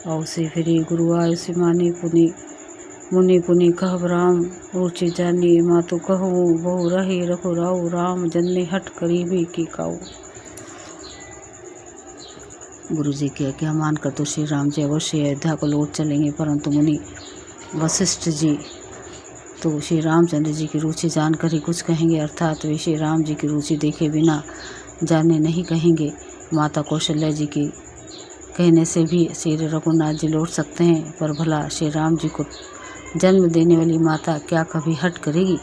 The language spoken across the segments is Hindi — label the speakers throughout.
Speaker 1: औसी फिरी गुरु आयुषि मानी पुनि मुनि पुनि कहब राम रुचि जानी मातु कहूँ बहु रही रघु राउ राम जन्ने हट करीबी की काऊ। गुरु जी की आज्ञा मानकर तो श्री राम जी अवश्य अयोध्या को लौट चलेंगे, परंतु मुनि वशिष्ठ जी तो श्री रामचंद्र जी की रुचि जानकर ही कुछ कहेंगे, अर्थात वे श्री राम जी की रुचि देखे बिना जाने नहीं कहेंगे। माता कौशल्या जी की कहने से भी श्री रघुनाथ जी लौट सकते हैं, पर भला श्री राम जी को जन्म देने वाली माता क्या कभी हट करेगी।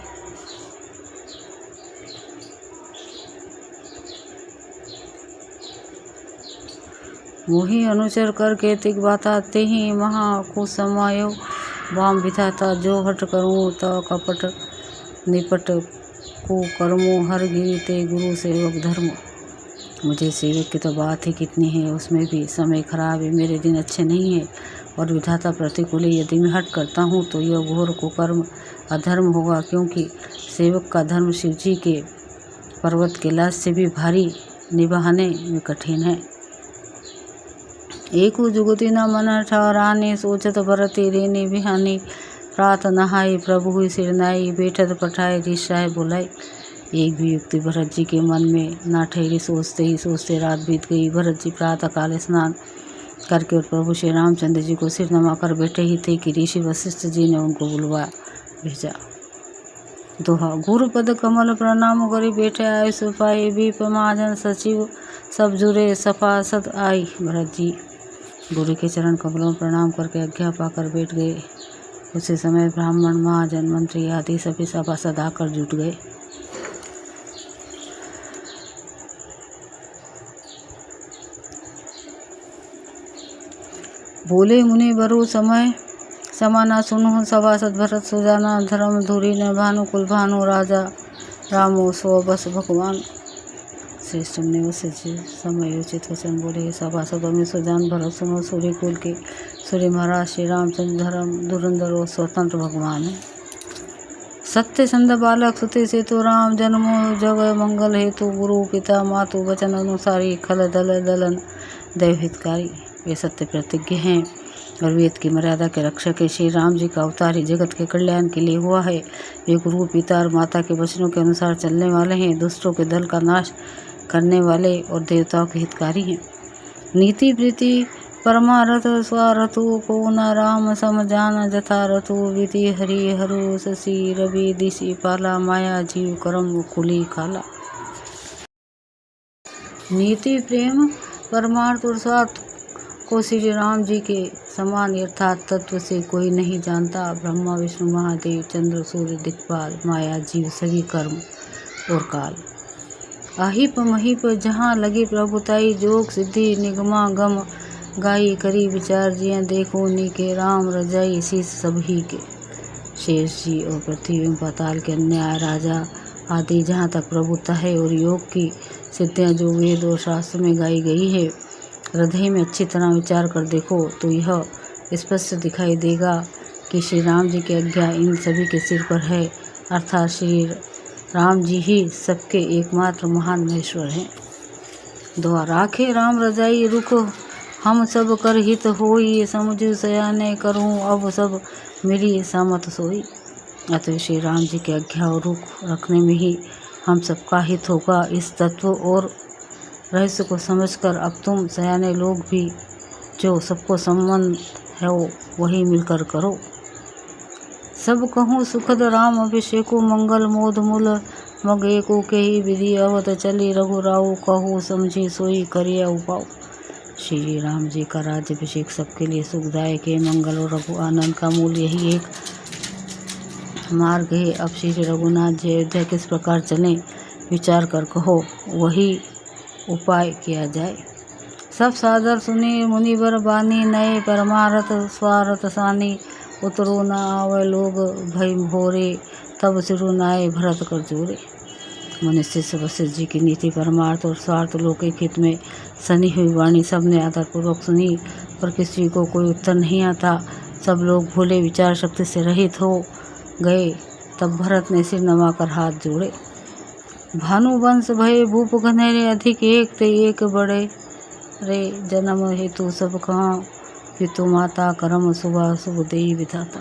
Speaker 1: मोही अनुचर कर केतिक बाता ते ही महा कुसमायो वाम विधाता जो हट करूँ त कपट निपट को कर्मो हर गिरी ते गुरु सेवक धर्म। मुझे सेवक की तो बात ही कितनी है, उसमें भी समय खराब है, मेरे दिन अच्छे नहीं है और विधाता प्रतिकूल है। यदि मैं हट करता हूँ तो यह घोर कुकर्म अधर्म होगा, क्योंकि सेवक का धर्म शिव जी के पर्वत कैलाश से भी भारी निभाने में कठिन है। एकु जुगति न मन ठहराने सोचत भरते रेने बिहानी प्रात नहाई प्रभु हुई सिरनाई बैठत पठाए ऋषाय बुलाई। एक भी युक्ति भरत जी के मन में ना ठहरी, सोचते ही सोचते रात बीत गई। भरत जी प्रातः काल स्नान करके और प्रभु श्री रामचंद्र जी को सिर नमाकर बैठे ही थे कि ऋषि वशिष्ठ जी ने उनको बुलवा भेजा। दोहा गुरु पद कमल प्रणाम करी बैठे आयुष पाए बीप महाजन सचिव सब जुरे सफासत आई। भरत जी गुरु के चरण कमलों में प्रणाम करके आज्ञा पाकर बैठ गए। उसी समय ब्राह्मण महाजन मंत्री आदि सभी सभासद आकर जुट गए। बोले मुनि बरु समय समाना सुनो सभासद भरत सुजाना धर्म धुरी न भानुकुल भानु राजा रामो सो बस भगवान। श्रेष्ठ ने उसे समय उचित वचन बोले। सभासदों में सुजान भरत सुनो सूर्य कुल के सूर्य महाराज श्री रामचंद्र धर्म धुरंधर और स्वतंत्र भगवान है। सत्य संध बालक सुते से तो राम जन्मो जग मंगल हेतु गुरु पिता मातु वचन अनुसारी खल दल दलन दैव हितकारी। वे सत्य प्रतिज्ञ हैं और वेद की मर्यादा के रक्षक है। श्री राम जी का अवतार ही जगत के कल्याण के लिए हुआ है। वे गुरु पिता और माता के वचनों के अनुसार चलने वाले हैं, दुष्टों के दल का नाश करने वाले और देवताओं के हितकारी हैं। नीति प्रीति परमारथ स्वारथु को न राम सम जान जथा रथु विधि हरि हरु शशि रवि दिशि पाला माया जीव करम कुली खाला। नीति प्रेम परमार्थ और स्वार्थ को श्री राम जी के समान अर्थात तत्व से कोई नहीं जानता। ब्रह्मा विष्णु महादेव चंद्र सूर्य दिक्पाल माया जीव सभी कर्म और काल। अहिप महिप जहाँ लगे प्रभुताई जोग सिद्धि निगमा गम गाई करी विचार जिया देखो नीके राम रजाई शीस सभी के। शेष जी और पृथ्वी एवं पाताल के अन्य राजा आदि जहाँ तक प्रभुता है और योग की सिद्धियाँ जो वेद और शास्त्र में गाई गई है, हृदय में अच्छी तरह विचार कर देखो तो यह स्पष्ट दिखाई देगा कि श्री राम जी की आज्ञा इन सभी के सिर पर है, अर्थात श्री राम जी ही सबके एकमात्र महान महेश्वर हैं। दुआ राखे राम रजाई रुख हम सब कर हित होई समझ सयाने करूँ अब सब मेरी सामत सोई। अतः श्री राम जी की आज्ञा और रुख रखने में ही हम सबका हित होगा। इस तत्व और रहस्य को समझकर अब तुम सयाने लोग भी जो सबको संबंध है वही मिलकर करो। सब कहूँ सुखद राम अभिषेको मंगल मोद मूल मग एको के ही विधि अवत चली रघुराऊ कहूँ समझी सोई करिया उपाऊ। श्री राम जी का राज्यभिषेक सबके लिए सुखदायक है, मंगल और रघु आनंद का मूल यही एक मार्ग है। अब श्री रघुनाथ जी अयोध्या किस प्रकार चलें विचार कर कहो, वही उपाय किया जाए। सब सादर सुने मुनिवर बानी नए परमारथ स्वारथ सानी उतरो न आवे लोग भय भोरे तब सिरुनाए भरत कर जोरे। मनुष्य से वशिष्ठ जी की नीति परमार्थ और स्वार्थ लौकिक हित में सनी हुई वाणी सबने आदरपूर्वक सुनी, पर किसी को कोई उत्तर नहीं आता। सब लोग भूले विचार शक्ति से रहित हो गए। तब भरत ने सिर नवाकर हाथ जोड़े। भानुवंश भय भूप घनेरे अधिक एक ते एक बड़े रे जन्म हेतु सब कहाँ पितु माता कर्म शुभ शुभ देई विधाता।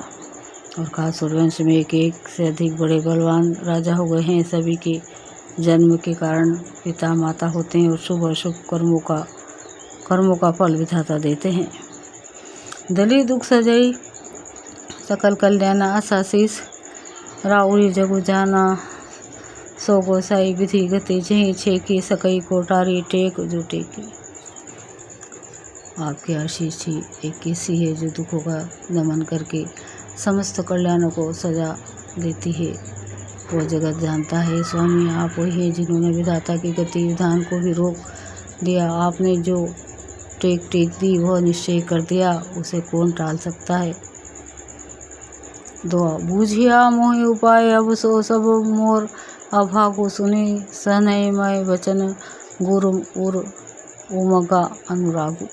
Speaker 1: और कहा सूर्यवंश में एक से अधिक बड़े बलवान राजा हो गए हैं। सभी के जन्म के कारण पिता माता होते हैं और शुभ अशुभ कर्मों का फल विधाता देते हैं। दली दुख सजई सकल कल्याण आशीष राउरी जगु जाना सो गोसाई विधि गति जही छेकी सकई कोटारी टेक जो टेकी। आपकी आशीष ही एक ऐसी है जो दुखों का दमन करके समस्त कल्याणों को सजा देती है। वो जगत जानता है स्वामी आप वही हैं जिन्होंने विधाता की गति विधान को भी रोक दिया। आपने जो टेक दी वह निश्चय कर दिया, उसे कौन टाल सकता है। दुआ बूझिया मोहि उपाय अब सो सब मोर अभागो सुने सहनय मय वचन गुरु उर उमगा अनुरागु।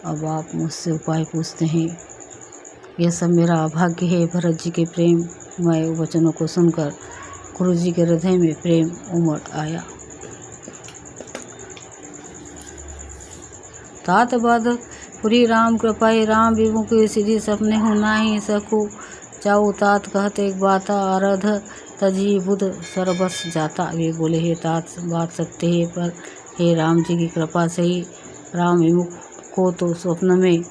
Speaker 1: अब आप मुझसे उपाय पूछते हैं, यह सब मेरा अभाग्य है। भरत जी के प्रेम मय वचनों को सुनकर गुरु जी के हृदय में प्रेम उमड़ आया। तात बद पुरी राम कृपाई राम विमुख सिद्धि सपने हो नाही सकू चाऊ तात कहते एक बाता आराध तजी बुध सरबस जाता। वे बोले हे तात बात सत्य है, पर हे राम जी की कृपा से ही राम विमुख को तो स्वप्न में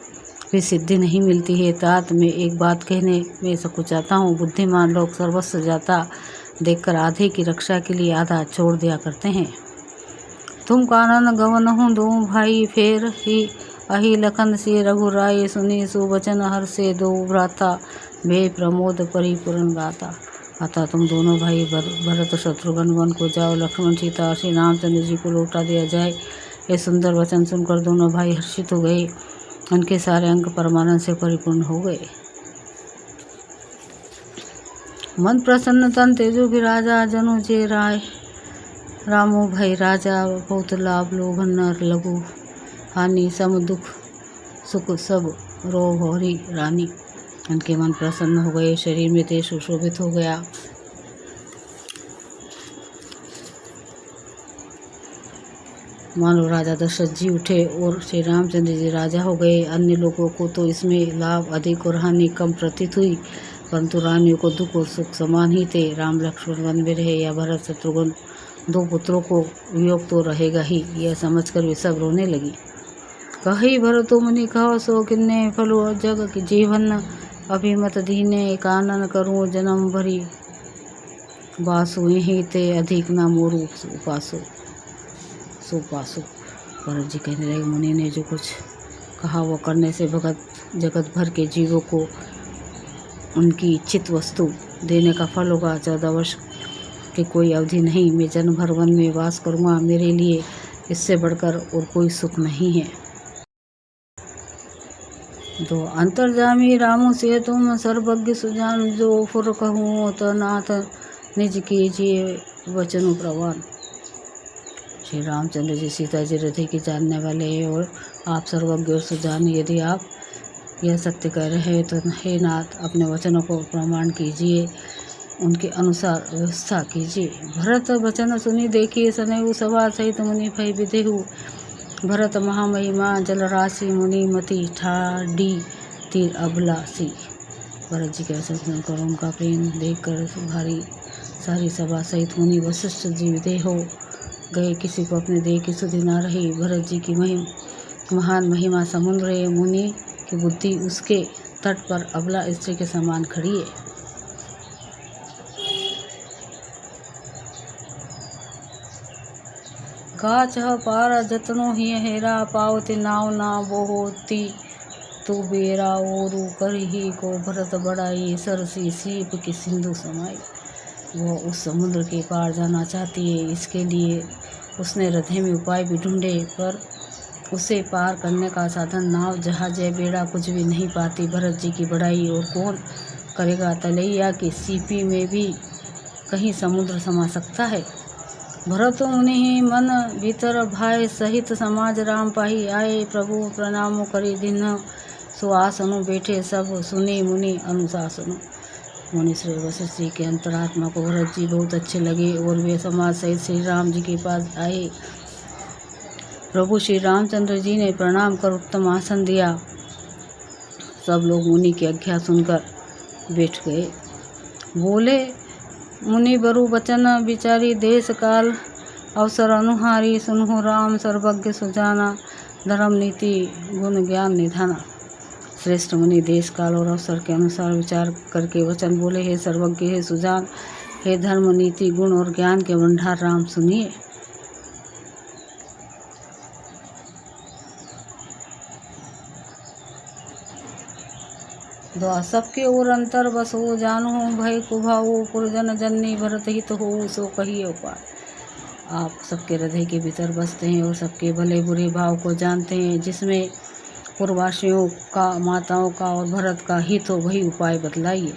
Speaker 1: भी सिद्धि नहीं मिलती है। तात मैं एक बात कहने में सकुचाता हूँ। बुद्धिमान लोग सर्वस्व जाता देखकर आधे की रक्षा के लिए आधा छोड़ दिया करते हैं। तुम कानन गवन हूँ दो भाई फेर ही अहि लखन से रघुराय सुनी सुवचन हर से दो भ्राता वे प्रमोद परिपूर्ण गाता। अतः तुम दोनों भाई भरत शत्रुघ्न वन को जाओ, लक्ष्मण सीता श्री रामचंद्र जी को लौटा दिया जाए। ये सुंदर वचन सुनकर दोनों भाई हर्षित हो गए। उनके सारे अंग परमानंद से परिपूर्ण हो गए। मन प्रसन्न तन तेजो भी राजा जनु जे राय रामो भई राजा बहुत लाभ लोभन नर लघु हानि सम दुख सुख सब रो होरी रानी। उनके मन प्रसन्न हो गए, शरीर में तेज सुशोभित हो गया। मानो राजा दशरथ जी उठे और श्री रामचंद्र जी राजा हो गए। अन्य लोगों को तो इसमें लाभ अधिक और हानि कम प्रतीत हुई, परंतु रानियों को दुख और सुख समान ही थे। राम लक्ष्मण वन में रहे या भरत शत्रुघ्न दो पुत्रों को वियोग तो रहेगा ही, यह समझकर वे सब रोने लगी। कही भरतो मुनि कहो सो किन्ने फलो जग की जीवन अभिमत दीने कानन करूँ जन्म भरी बासु यही ते अधिक न मोरू उपासो सुपासु। भरत जी कहने लगे, मुनि ने जो कुछ कहा वो करने से जगत भर के जीवों को उनकी इच्छित वस्तु देने का फल होगा। 14 वर्ष की कोई अवधि नहीं, मैं जन्म भर वन में वास करूँगा। मेरे लिए इससे बढ़कर और कोई सुख नहीं है। दो अंतर्जामी रामु से तुम सर्वज्ञ सुजान जो फुर कहूँ तो नाथ निज कीजिए वचन प्रवान। श्री रामचंद्र जी सीता जी हृदय की जानने वाले हैं और आप सर्वज्ञ और सुजान। यदि आप यह सत्य कह रहे हैं तो हे नाथ अपने वचनों को प्रमाण कीजिए, उनके अनुसार व्यवस्था कीजिए। भरत वचन सुनी देखिए सनयु सभा सहित मुनि भय विदेहु। भरत महामहिमा जलराशि मुनि मति ठाडी तीर अभिलाषी। भरत जी के वचन सुनकर उनका प्रेम देखकर भारी सारी सभा सहित मुनि वशिष्ठ जी विदेह हो गए। किसी को अपने देह की सुधि न रही। भरत जी की महान महिमा समुद्र है, मुनि की बुद्धि उसके तट पर अबला स्त्री के समान खड़ी है। गाछ पार जतनो ही हेरा पावती नाव ना बोहोती तू बेरा ओरू कर ही को भरत बड़ाई सरसी सीप की सिंधु समाई। वह उस समुद्र के पार जाना चाहती है, इसके लिए उसने हृदय में उपाय भी ढूंढे, पर उसे पार करने का साधन नाव जहाज या बेड़ा कुछ भी नहीं पाती। भरत जी की बड़ाई और कौन करेगा। तलैया की सीपी में भी कहीं समुद्र समा सकता है। भरत मुनि मन भीतर भाई सहित समाज राम पाही आए। प्रभु प्रणाम करी दिन सुआसनु बैठे सब सुने मुनि अनुशासनु। मुनि श्री वशिष्ठ जी के अंतरात्मा को भरत जी बहुत अच्छे लगे और वे समाज सहित श्री राम जी के पास आए। प्रभु श्री रामचंद्र जी ने प्रणाम कर उत्तम आसन दिया सब लोग मुनि की आज्ञा सुनकर बैठ गए। बोले, मुनि बरु वचन विचारी, देश काल अवसर अनुहारी, सुनहु राम सर्वज्ञ सुजाना, धर्म नीति गुण ज्ञान निधाना। श्रेष्ठ मुनि देश काल और अवसर के अनुसार विचार करके वचन बोले, हे सर्वज्ञ, हे सुजान, हे धर्म नीति गुण और ज्ञान के भंडार राम, सुनिए। द्वा सबके ओर अंतर बस हो, जानो भय कुभाओ, पुरजन जननी भरत हित हो, सो कहिए उपाय। आप सबके हृदय के भीतर बसते हैं और सबके भले बुरे भाव को जानते हैं। जिसमें पूर्ववासियों का, माताओं का और भरत का हित हो, वही उपाय बतलाइए।